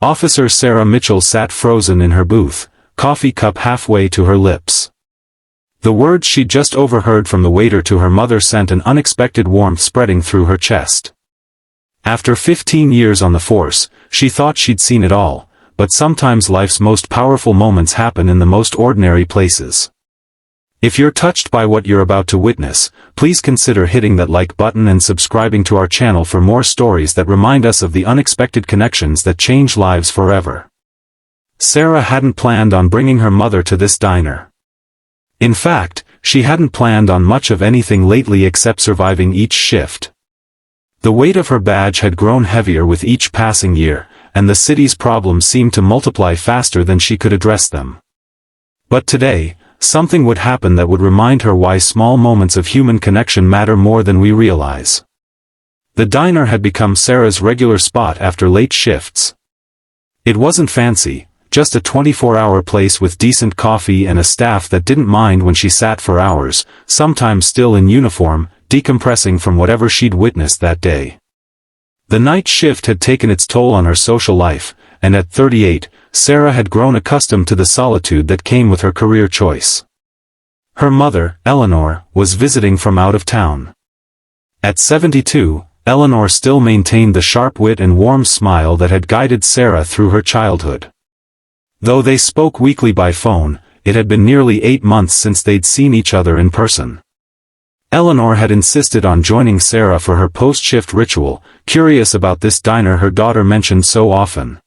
Officer Sarah Mitchell sat frozen in her booth, coffee cup halfway to her lips. The words she'd just overheard from the waiter to her mother sent an unexpected warmth spreading through her chest. After 15 years on the force, she thought she'd seen it all, but sometimes life's most powerful moments happen in the most ordinary places. If you're touched by what you're about to witness, please consider hitting that like button and subscribing to our channel for more stories that remind us of the unexpected connections that change lives forever. Sarah hadn't planned on bringing her mother to this diner. In fact, she hadn't planned on much of anything lately except surviving each shift. The weight of her badge had grown heavier with each passing year, and the city's problems seemed to multiply faster than she could address them. But today, something would happen that would remind her why small moments of human connection matter more than we realize. The diner had become Sarah's regular spot after late shifts. It wasn't fancy, just a 24-hour place with decent coffee and a staff that didn't mind when she sat for hours, sometimes still in uniform, decompressing from whatever she'd witnessed that day. The night shift had taken its toll on her social life, and at 38, Sarah had grown accustomed to the solitude that came with her career choice. Her mother, Eleanor, was visiting from out of town. At 72, Eleanor still maintained the sharp wit and warm smile that had guided Sarah through her childhood. Though they spoke weekly by phone, it had been nearly 8 months since they'd seen each other in person. Eleanor had insisted on joining Sarah for her post-shift ritual, curious about this diner her daughter mentioned so often.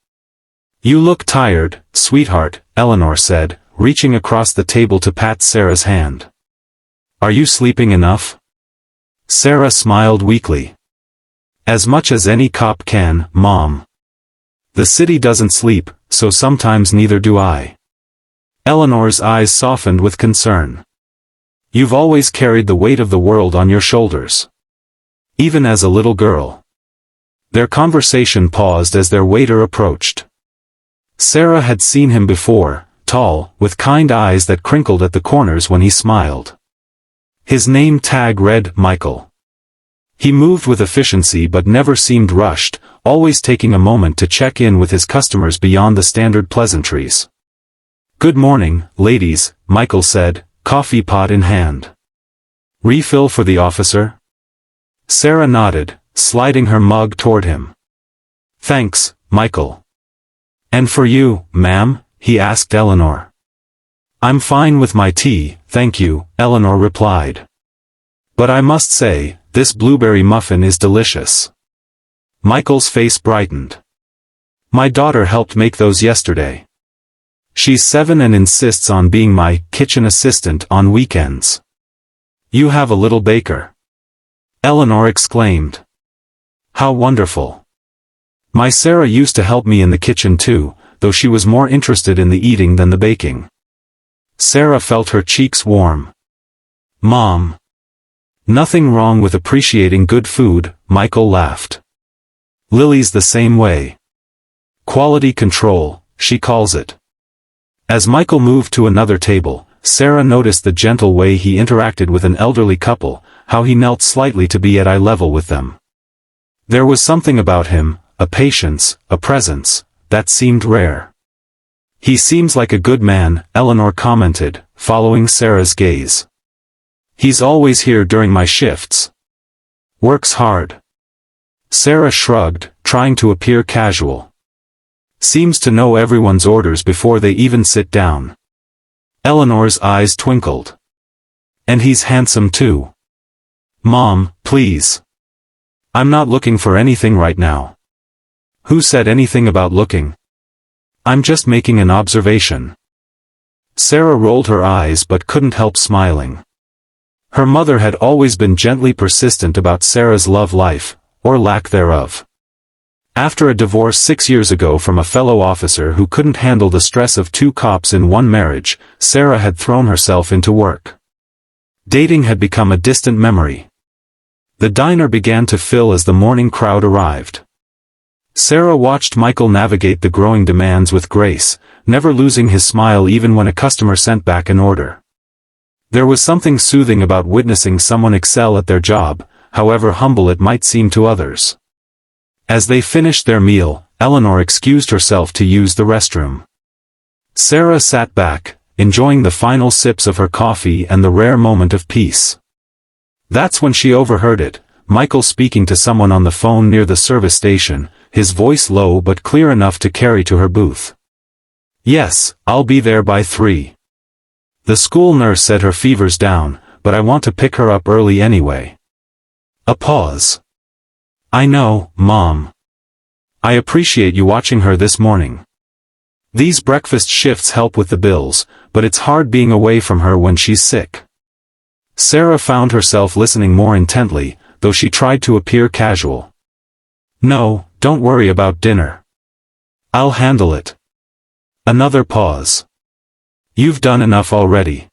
"You look tired, sweetheart," Eleanor said, reaching across the table to pat Sarah's hand. "Are you sleeping enough?" Sarah smiled weakly. "As much as any cop can, Mom. The city doesn't sleep, so sometimes neither do I." Eleanor's eyes softened with concern. "You've always carried the weight of the world on your shoulders. Even as a little girl." Their conversation paused as their waiter approached. Sarah had seen him before, tall, with kind eyes that crinkled at the corners when he smiled. His name tag read Michael. He moved with efficiency but never seemed rushed, always taking a moment to check in with his customers beyond the standard pleasantries. "Good morning, ladies," Michael said, coffee pot in hand. "Refill for the officer?" Sarah nodded, sliding her mug toward him. "Thanks, Michael." "And for you, ma'am?" he asked Eleanor. "I'm fine with my tea, thank you," Eleanor replied. "But I must say, this blueberry muffin is delicious." Michael's face brightened. "My daughter helped make those yesterday. She's 7 and insists on being my kitchen assistant on weekends." "You have a little baker?" Eleanor exclaimed. "How wonderful. My Sarah used to help me in the kitchen too, though she was more interested in the eating than the baking." Sarah felt her cheeks warm. "Mom. Nothing wrong with appreciating good food," Michael laughed. "Lily's the same way. Quality control, she calls it." As Michael moved to another table, Sarah noticed the gentle way he interacted with an elderly couple, how he knelt slightly to be at eye level with them. There was something about him, a patience, a presence, that seemed rare. "He seems like a good man," Eleanor commented, following Sarah's gaze. "He's always here during my shifts. Works hard." Sarah shrugged, trying to appear casual. "Seems to know everyone's orders before they even sit down." Eleanor's eyes twinkled. "And he's handsome too." "Mom, please. I'm not looking for anything right now." "Who said anything about looking? I'm just making an observation." Sarah rolled her eyes but couldn't help smiling. Her mother had always been gently persistent about Sarah's love life, or lack thereof. After a divorce 6 years ago from a fellow officer who couldn't handle the stress of 2 cops in one marriage, Sarah had thrown herself into work. Dating had become a distant memory. The diner began to fill as the morning crowd arrived. Sarah watched Michael navigate the growing demands with grace, never losing his smile even when a customer sent back an order. There was something soothing about witnessing someone excel at their job, however humble it might seem to others. As they finished their meal, Eleanor excused herself to use the restroom. Sarah sat back, enjoying the final sips of her coffee and the rare moment of peace. That's when she overheard it, Michael speaking to someone on the phone near the service station, his voice low but clear enough to carry to her booth. "Yes, I'll be there by 3. The school nurse said her fever's down, but I want to pick her up early anyway." A pause. "I know, Mom. I appreciate you watching her this morning. These breakfast shifts help with the bills, but it's hard being away from her when she's sick." Sarah found herself listening more intently, though she tried to appear casual. "No, don't worry about dinner. I'll handle it." Another pause. "You've done enough already.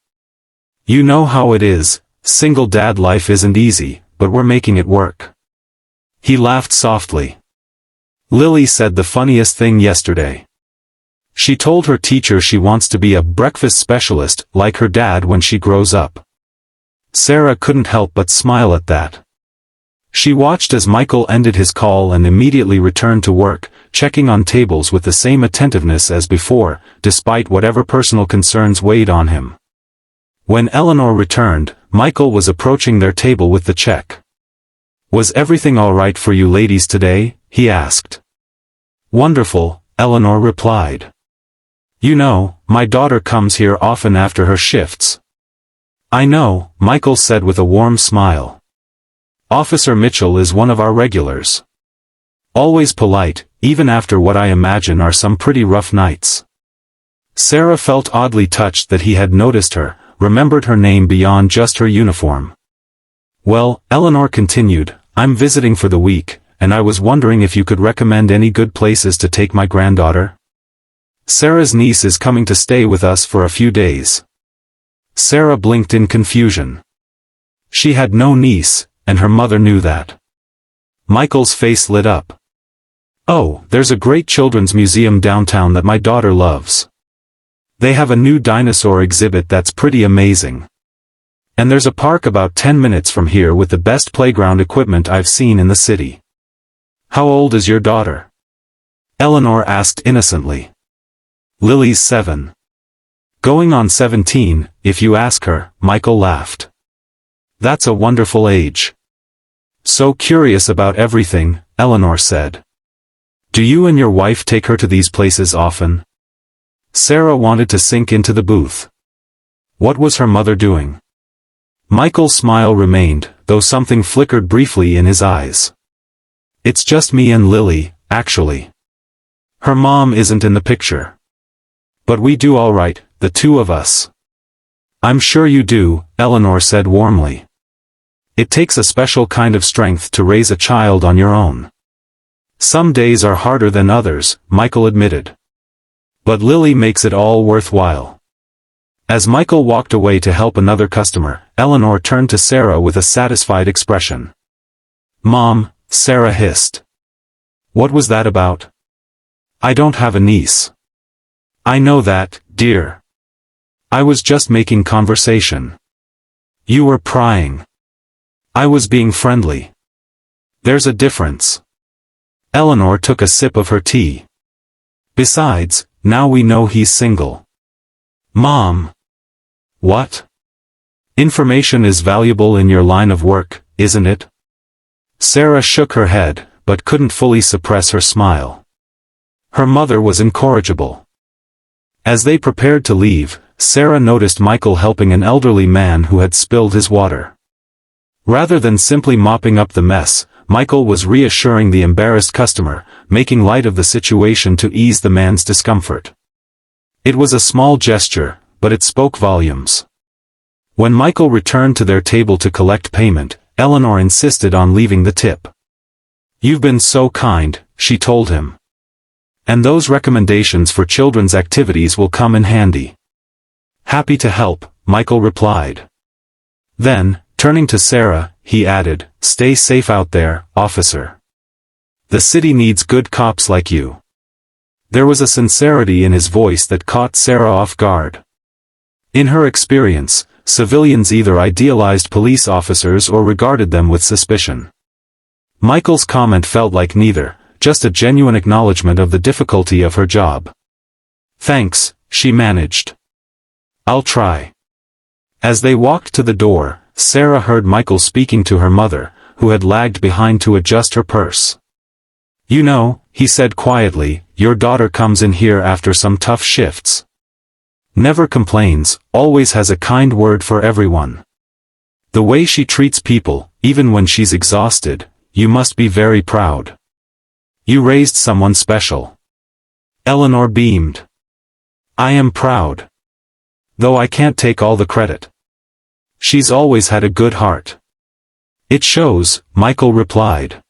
You know how it is, single dad life isn't easy, but we're making it work." He laughed softly. "Lily said the funniest thing yesterday. She told her teacher she wants to be a breakfast specialist like her dad when she grows up." Sarah couldn't help but smile at that. She watched as Michael ended his call and immediately returned to work, checking on tables with the same attentiveness as before, despite whatever personal concerns weighed on him. When Eleanor returned, Michael was approaching their table with the check. "Was everything all right for you ladies today?" he asked. "Wonderful," Eleanor replied. "You know, my daughter comes here often after her shifts." "I know," Michael said with a warm smile. "Officer Mitchell is one of our regulars. Always polite, even after what I imagine are some pretty rough nights." Sarah felt oddly touched that he had noticed her, remembered her name beyond just her uniform. "Well," Eleanor continued, "I'm visiting for the week, and I was wondering if you could recommend any good places to take my granddaughter. Sarah's niece is coming to stay with us for a few days." Sarah blinked in confusion. She had no niece, and her mother knew that. Michael's face lit up. "Oh, there's a great children's museum downtown that my daughter loves. They have a new dinosaur exhibit that's pretty amazing. And there's a park about 10 minutes from here with the best playground equipment I've seen in the city." "How old is your daughter?" Eleanor asked innocently. "Lily's 7. Going on 17, if you ask her," Michael laughed. "That's a wonderful age. So curious about everything," Eleanor said. "Do you and your wife take her to these places often?" Sarah wanted to sink into the booth. What was her mother doing? Michael's smile remained, though something flickered briefly in his eyes. "It's just me and Lily, actually. Her mom isn't in the picture. But we do all right, the two of us." "I'm sure you do," Eleanor said warmly. "It takes a special kind of strength to raise a child on your own." "Some days are harder than others," Michael admitted. "But Lily makes it all worthwhile." As Michael walked away to help another customer, Eleanor turned to Sarah with a satisfied expression. "Mom," Sarah hissed. "What was that about?" "I don't have a niece." "I know that, dear. I was just making conversation." "You were prying." "I was being friendly." "There's a difference." Eleanor took a sip of her tea. "Besides, now we know he's single." "Mom." "What?" "Information is valuable in your line of work, isn't it?" Sarah shook her head, but couldn't fully suppress her smile. Her mother was incorrigible. As they prepared to leave, Sarah noticed Michael helping an elderly man who had spilled his water. Rather than simply mopping up the mess, Michael was reassuring the embarrassed customer, making light of the situation to ease the man's discomfort. It was a small gesture, but it spoke volumes. When Michael returned to their table to collect payment, Eleanor insisted on leaving the tip. "You've been so kind," she told him. "And those recommendations for children's activities will come in handy." "Happy to help," Michael replied. Then, turning to Sarah, he added, "Stay safe out there, officer. The city needs good cops like you." There was a sincerity in his voice that caught Sarah off guard. In her experience, civilians either idealized police officers or regarded them with suspicion. Michael's comment felt like neither, just a genuine acknowledgement of the difficulty of her job. "Thanks," she managed. "I'll try." As they walked to the door, Sarah heard Michael speaking to her mother, who had lagged behind to adjust her purse. "You know," he said quietly, "your daughter comes in here after some tough shifts. Never complains, always has a kind word for everyone. The way she treats people, even when she's exhausted, you must be very proud. You raised someone special." Eleanor beamed. "I am proud. Though I can't take all the credit. She's always had a good heart." "It shows," Michael replied.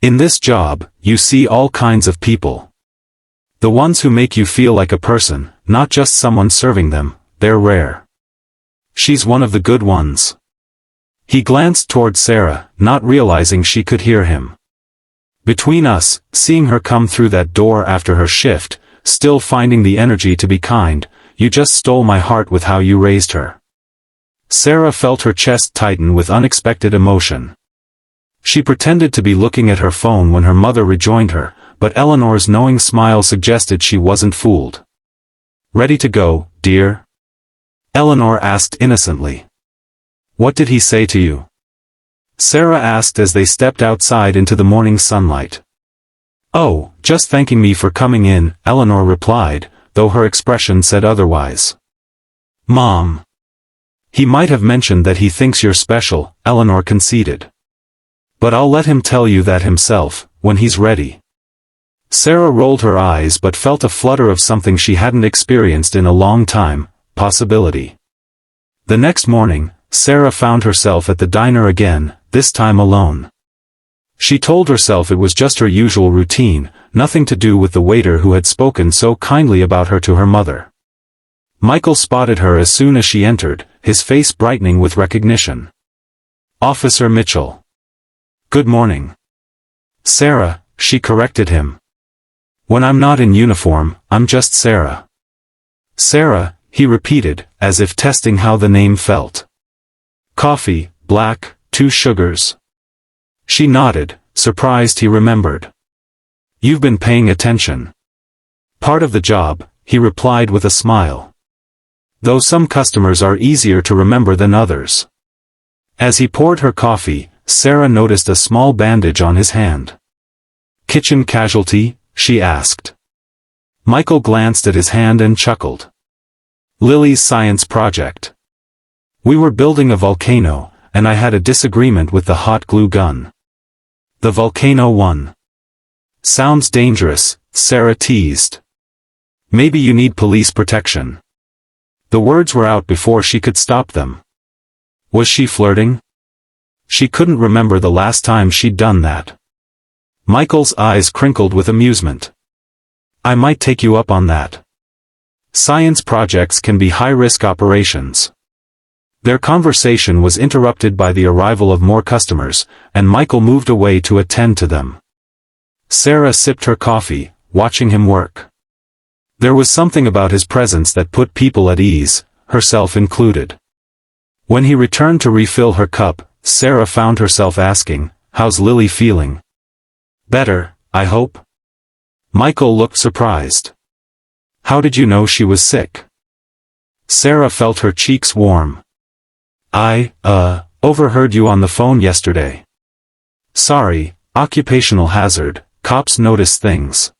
"In this job, you see all kinds of people. The ones who make you feel like a person, not just someone serving them, they're rare. She's one of the good ones." He glanced toward Sarah, not realizing she could hear him. "Between us, seeing her come through that door after her shift, still finding the energy to be kind, you just stole my heart with how you raised her." Sarah felt her chest tighten with unexpected emotion. She pretended to be looking at her phone when her mother rejoined her, but Eleanor's knowing smile suggested she wasn't fooled. "Ready to go, dear?" Eleanor asked innocently. "What did he say to you?" Sarah asked as they stepped outside into the morning sunlight. "Oh, just thanking me for coming in," Eleanor replied, though her expression said otherwise. "Mom. He might have mentioned that he thinks you're special," Eleanor conceded. "But I'll let him tell you that himself, when he's ready." Sarah rolled her eyes but felt a flutter of something she hadn't experienced in a long time, possibility. The next morning, Sarah found herself at the diner again, this time alone. She told herself it was just her usual routine, nothing to do with the waiter who had spoken so kindly about her to her mother. Michael spotted her as soon as she entered, his face brightening with recognition. "Officer Mitchell." "Good morning." "Sarah," she corrected him. "When I'm not in uniform, I'm just Sarah." "Sarah," he repeated, as if testing how the name felt. "Coffee, black, 2 sugars." She nodded, surprised he remembered. "You've been paying attention." "Part of the job," he replied with a smile. Though some customers are easier to remember than others. As he poured her coffee, Sarah noticed a small bandage on his hand. "Kitchen casualty?" she asked. Michael glanced at his hand and chuckled. "Lily's science project. We were building a volcano, and I had a disagreement with the hot glue gun. The volcano won." "Sounds dangerous," Sarah teased. "Maybe you need police protection." The words were out before she could stop them. Was she flirting? She couldn't remember the last time she'd done that. Michael's eyes crinkled with amusement. "I might take you up on that. Science projects can be high-risk operations." Their conversation was interrupted by the arrival of more customers, and Michael moved away to attend to them. Sarah sipped her coffee, watching him work. There was something about his presence that put people at ease, herself included. When he returned to refill her cup, Sarah found herself asking, "How's Lily feeling?" "Better, I hope." Michael looked surprised. "How did you know she was sick?" Sarah felt her cheeks warm. "I overheard you on the phone yesterday." "Sorry, occupational hazard, cops notice things."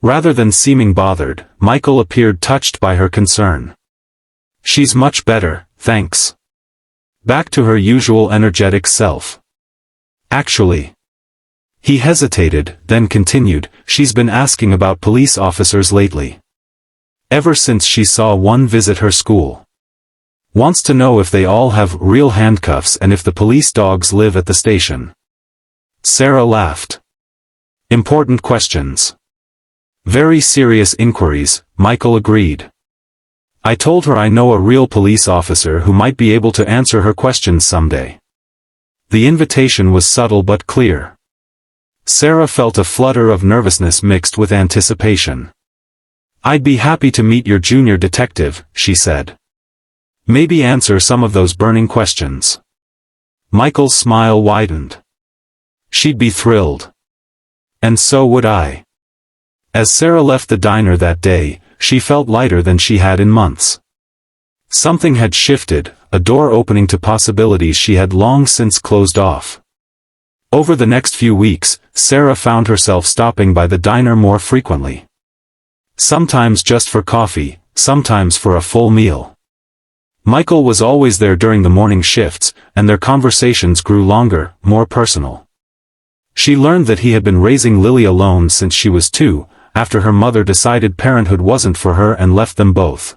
Rather than seeming bothered, Michael appeared touched by her concern. "She's much better, thanks." Back to her usual energetic self. "Actually." He hesitated, then continued, "She's been asking about police officers lately. Ever since she saw one visit her school. Wants to know if they all have real handcuffs and if the police dogs live at the station." Sarah laughed. "Important questions." "Very serious inquiries," Michael agreed. "I told her I know a real police officer who might be able to answer her questions someday." The invitation was subtle but clear. Sarah felt a flutter of nervousness mixed with anticipation. "I'd be happy to meet your junior detective," she said. "Maybe answer some of those burning questions." Michael's smile widened. She'd be thrilled. And so would I. As Sarah left the diner that day, she felt lighter than she had in months. Something had shifted, a door opening to possibilities she had long since closed off. Over the next few weeks, Sarah found herself stopping by the diner more frequently. Sometimes just for coffee, sometimes for a full meal. Michael was always there during the morning shifts, and their conversations grew longer, more personal. She learned that he had been raising Lily alone since she was 2, after her mother decided parenthood wasn't for her and left them both.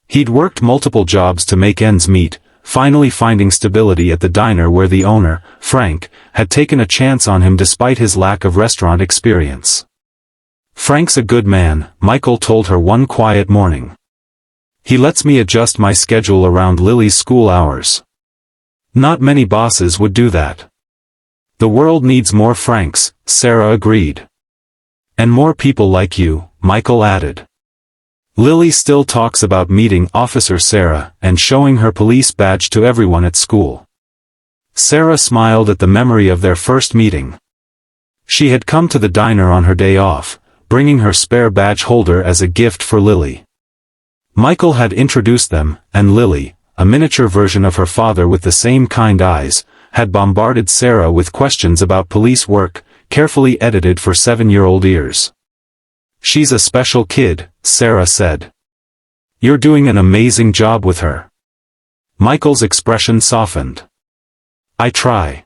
He'd worked multiple jobs to make ends meet, finally finding stability at the diner where the owner, Frank, had taken a chance on him despite his lack of restaurant experience. "Frank's a good man," Michael told her one quiet morning. "He lets me adjust my schedule around Lily's school hours. Not many bosses would do that." "The world needs more Franks," Sarah agreed. "And more people like you," Michael added. Lily still talks about meeting Officer Sarah and showing her police badge to everyone at school. Sarah smiled at the memory of their first meeting. She had come to the diner on her day off, bringing her spare badge holder as a gift for Lily. Michael had introduced them, and Lily, a miniature version of her father with the same kind eyes, had bombarded Sarah with questions about police work, carefully edited for 7-year-old ears. "She's a special kid," Sarah said. "You're doing an amazing job with her." Michael's expression softened. "I try.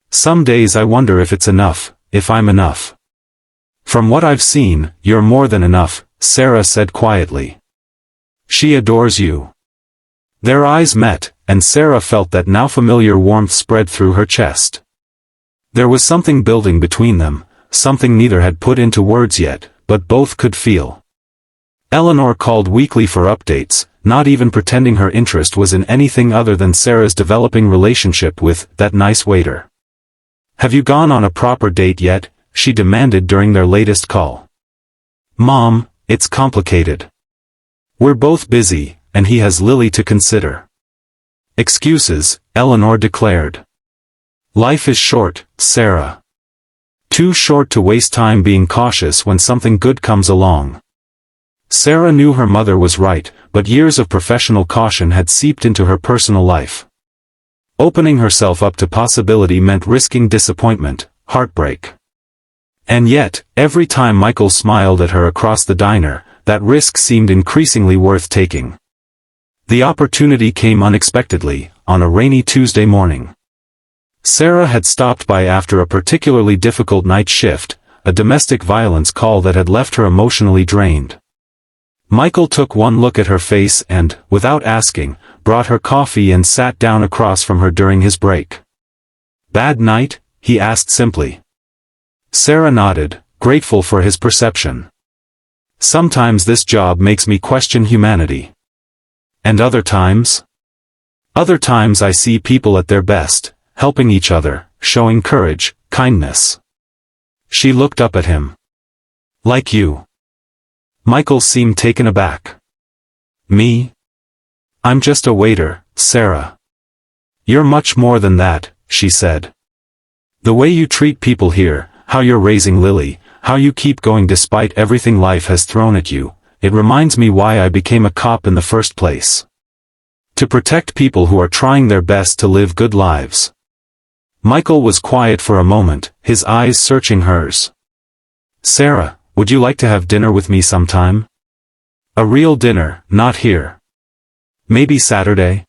Some days I wonder if it's enough, if I'm enough." "From what I've seen, you're more than enough," Sarah said quietly. "She adores you." Their eyes met, and Sarah felt that now familiar warmth spread through her chest. There was something building between them, something neither had put into words yet, but both could feel. Eleanor called weekly for updates, not even pretending her interest was in anything other than Sarah's developing relationship with that nice waiter. "Have you gone on a proper date yet?" she demanded during their latest call. "Mom, it's complicated. We're both busy, and he has Lily to consider." "Excuses," Eleanor declared. "Life is short, Sarah. Too short to waste time being cautious when something good comes along." Sarah knew her mother was right, but years of professional caution had seeped into her personal life. Opening herself up to possibility meant risking disappointment, heartbreak. And yet, every time Michael smiled at her across the diner, that risk seemed increasingly worth taking. The opportunity came unexpectedly, on a rainy Tuesday morning. Sarah had stopped by after a particularly difficult night shift, a domestic violence call that had left her emotionally drained. Michael took one look at her face and, without asking, brought her coffee and sat down across from her during his break. "Bad night?" he asked simply. Sarah nodded, grateful for his perception. "Sometimes this job makes me question humanity." "And other times?" "Other times I see people at their best, helping each other, showing courage, kindness." She looked up at him. "Like you." Michael seemed taken aback. "Me? I'm just a waiter, Sarah." "You're much more than that," she said. "The way you treat people here, how you're raising Lily, how you keep going despite everything life has thrown at you, it reminds me why I became a cop in the first place. To protect people who are trying their best to live good lives." Michael was quiet for a moment, his eyes searching hers. "Sarah, would you like to have dinner with me sometime? A real dinner, not here. Maybe Saturday?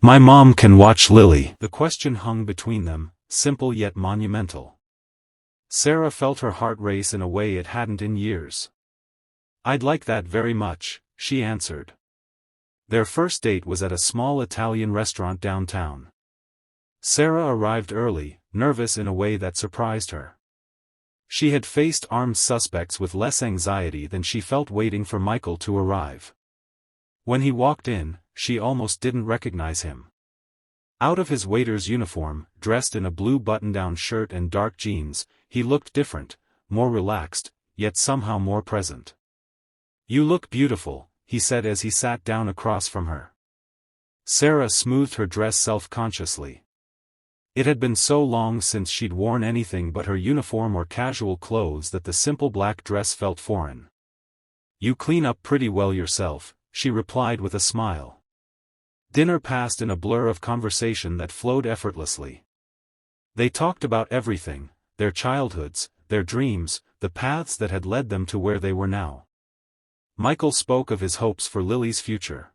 My mom can watch Lily." The question hung between them, simple yet monumental. Sarah felt her heart race in a way it hadn't in years. "I'd like that very much," she answered. Their first date was at a small Italian restaurant downtown. Sarah arrived early, nervous in a way that surprised her. She had faced armed suspects with less anxiety than she felt waiting for Michael to arrive. When he walked in, she almost didn't recognize him. Out of his waiter's uniform, dressed in a blue button-down shirt and dark jeans, he looked different, more relaxed, yet somehow more present. "You look beautiful," he said as he sat down across from her. Sarah smoothed her dress self-consciously. It had been so long since she'd worn anything but her uniform or casual clothes that the simple black dress felt foreign. "You clean up pretty well yourself," she replied with a smile. Dinner passed in a blur of conversation that flowed effortlessly. They talked about everything, their childhoods, their dreams, the paths that had led them to where they were now. Michael spoke of his hopes for Lily's future.